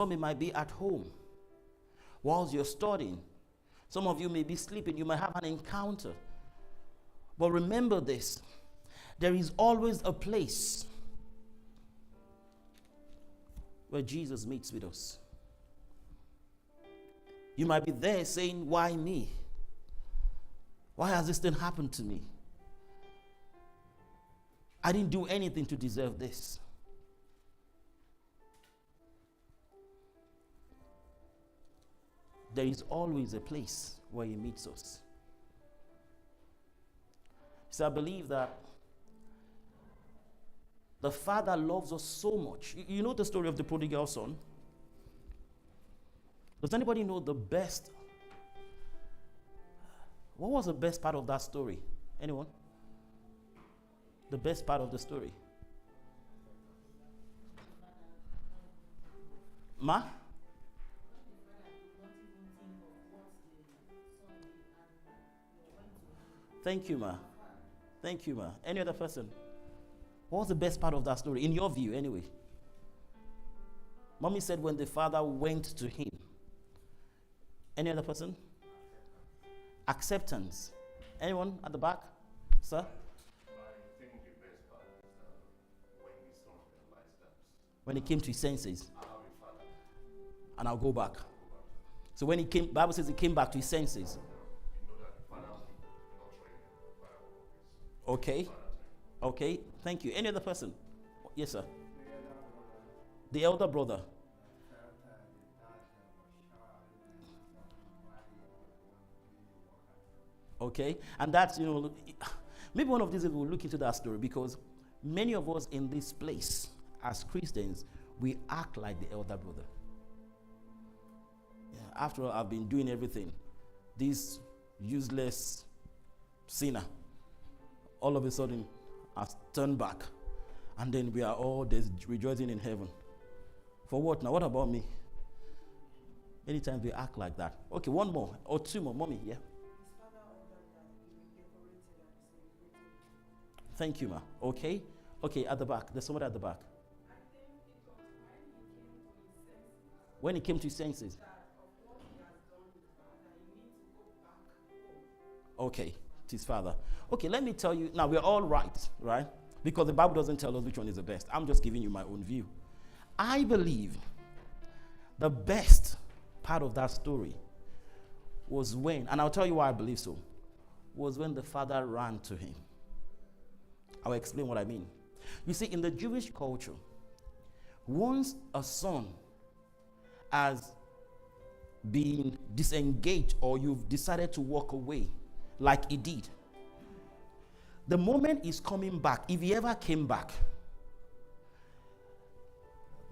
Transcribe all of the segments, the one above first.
Some of you might be at home whilst you're studying. Some of you may be sleeping. You might have an encounter. But remember this. There is always a place where Jesus meets with us. You might be there saying, why me? Why has this thing happened to me? I didn't do anything to deserve this. There is always a place where he meets us. So I believe that the Father loves us so much. You know the story of the prodigal son? Does anybody know the best? What was the best part of that story? Anyone? The best part of the story? Ma? Thank you, Ma. Thank you, Ma. Any other person? What was the best part of that story? In your view, anyway. Mommy said when the father went to him. Any other person? Acceptance. Anyone at the back? Sir? I think the best part is when his son realized that. When he came to his senses. I have a father. And I'll go back. So when he came, Bible says he came back to his senses. You know that the father will not train him. The father will always. Okay. Okay. Thank you. Any other person? Yes, sir. The elder brother. Okay. And that's, maybe one of these days we'll look into that story, because many of us in this place as Christians, we act like the elder brother. Yeah, after all, I've been doing everything. This useless sinner all of a sudden has turned back, and then we are all rejoicing in heaven. For what now? What about me? Anytime we act like that. Okay, one more or two more. Mommy, yeah. Thank you, ma. Okay. Okay, at the back. There's somebody at the back. When he came to his senses. Okay, to his father. Okay, let me tell you. Now, we're all right? Because the Bible doesn't tell us which one is the best. I'm just giving you my own view. I believe the best part of that story was when, and I'll tell you why I believe so, was when the father ran to him. I'll explain what I mean. You see, in the Jewish culture, once a son has been disengaged or you've decided to walk away, like he did, the moment he's coming back, if he ever came back,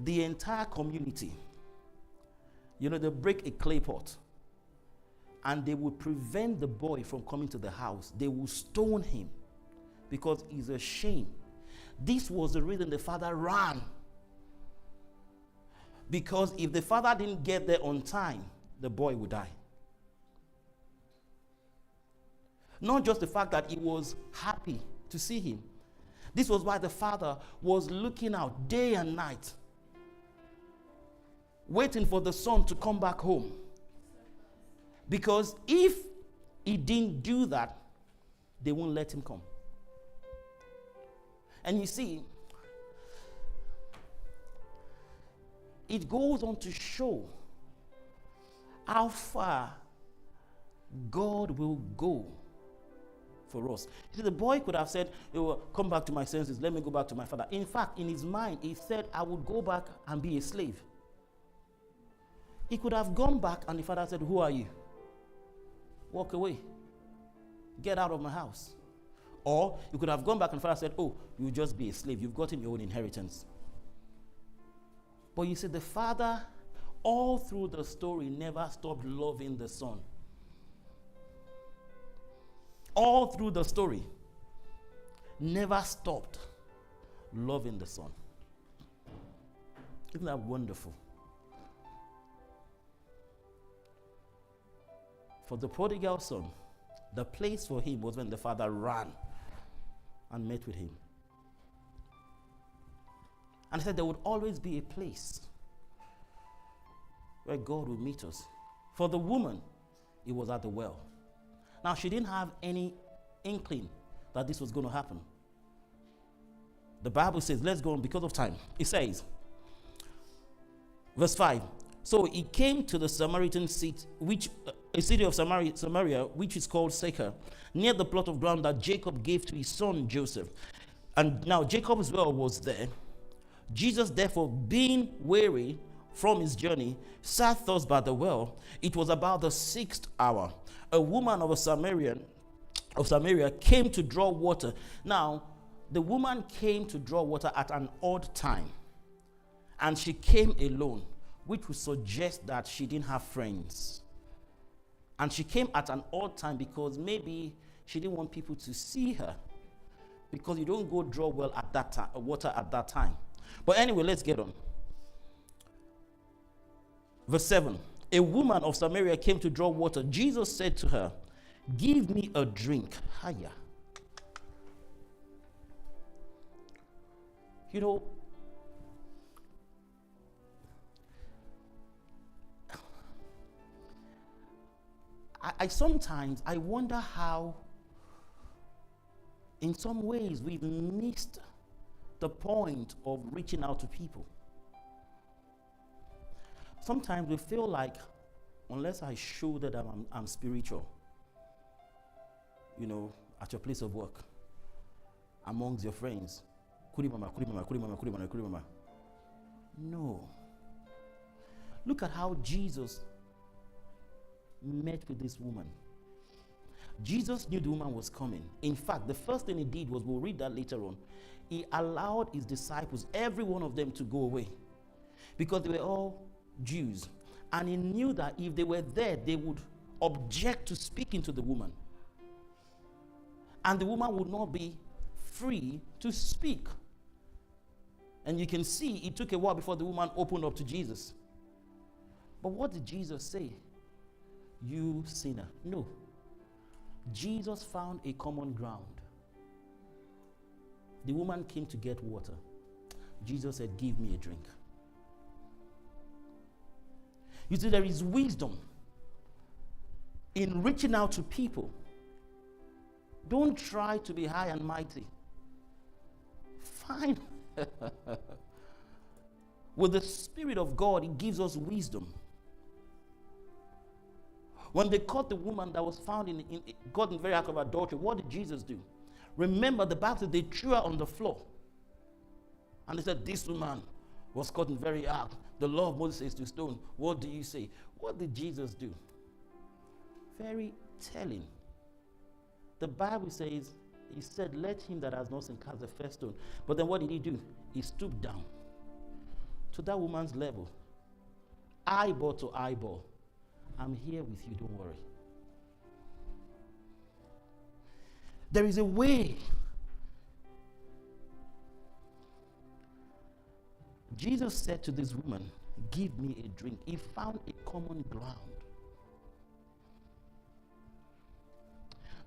the entire community, they break a clay pot and they would prevent the boy from coming to the house. They will stone him because he's ashamed. This was the reason the father ran. Because if the father didn't get there on time, the boy would die. Not just the fact that he was happy to see him. This was why the father was looking out day and night, waiting for the son to come back home. Because if he didn't do that, they won't let him come. And you see, it goes on to show how far God will go for us. See, the boy could have said, come back to my senses, let me go back to my father. In fact, in his mind, he said, I would go back and be a slave. He could have gone back and the father said, who are you? Walk away. Get out of my house. Or you could have gone back and the father said, oh, you'll just be a slave. You've gotten your own inheritance. But you see, the father, all through the story, never stopped loving the son. All through the story, never stopped loving the son. Isn't that wonderful? For the prodigal son, the place for him was when the father ran and met with him. And he said there would always be a place where God will meet us. For the woman, it was at the well. Now, she didn't have any inkling that this was going to happen. The Bible says, let's go on because of time. It says, verse 5, so he came to the Samaritan seat, which a city of Samaria, which is called Sychar, near the plot of ground that Jacob gave to his son Joseph. And now Jacob's well was there. Jesus, therefore, being weary from his journey, sat thus by the well. It was about the 6th hour. A woman of Samaria came to draw water. Now, the woman came to draw water at an odd time, and she came alone, which would suggest that she didn't have friends. And she came at an odd time because maybe she didn't want people to see her, because you don't go draw well at that time, water at that time. But anyway, let's get on. Verse 7. A woman of Samaria came to draw water. Jesus said to her, give me a drink. Hiya. You know, I sometimes wonder how, in some ways, we've missed the point of reaching out to people. Sometimes we feel like, unless I show that I'm spiritual, you know, at your place of work, amongst your friends, no. Look at how Jesus met with this woman. Jesus knew the woman was coming. In fact, the first thing he did was, we'll read that later on, he allowed his disciples, every one of them, to go away, because they were all Jews, and he knew that if they were there, they would object to speaking to the woman, and the woman would not be free to speak. And you can see it took a while before the woman opened up to Jesus. But what did Jesus say? You sinner. No. Jesus found a common ground. The woman came to get water. Jesus said, give me a drink. You see, there is wisdom in reaching out to people. Don't try to be high and mighty. Fine. With the Spirit of God, it gives us wisdom. When they caught the woman that was found caught in the very act of adultery, what did Jesus do? Remember, the Bible said they threw her on the floor. And they said, this woman was caught in the very act. The law of Moses says to stone. What do you say? What did Jesus do? Very telling. The Bible says, he said, let him that has not sinned cast the first stone. But then what did he do? He stooped down to that woman's level, eyeball to eyeball. I'm here with you, don't worry. There is a way. Jesus said to this woman, give me a drink. He found a common ground.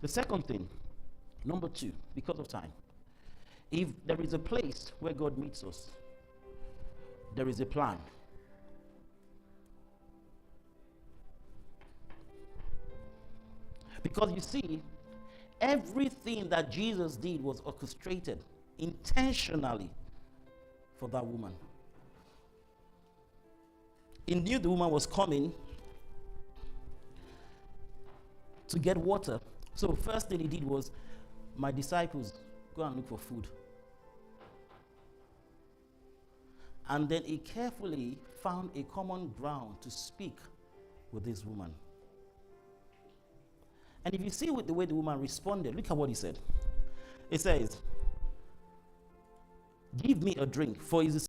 The second thing, number 2, because of time, if there is a place where God meets us, there is a plan. Because you see, everything that Jesus did was orchestrated intentionally for that woman. He knew the woman was coming to get water. So first thing he did was, my disciples, go and look for food. And then he carefully found a common ground to speak with this woman. And if you see with the way the woman responded, look at what he said. It says, give me a drink, for it is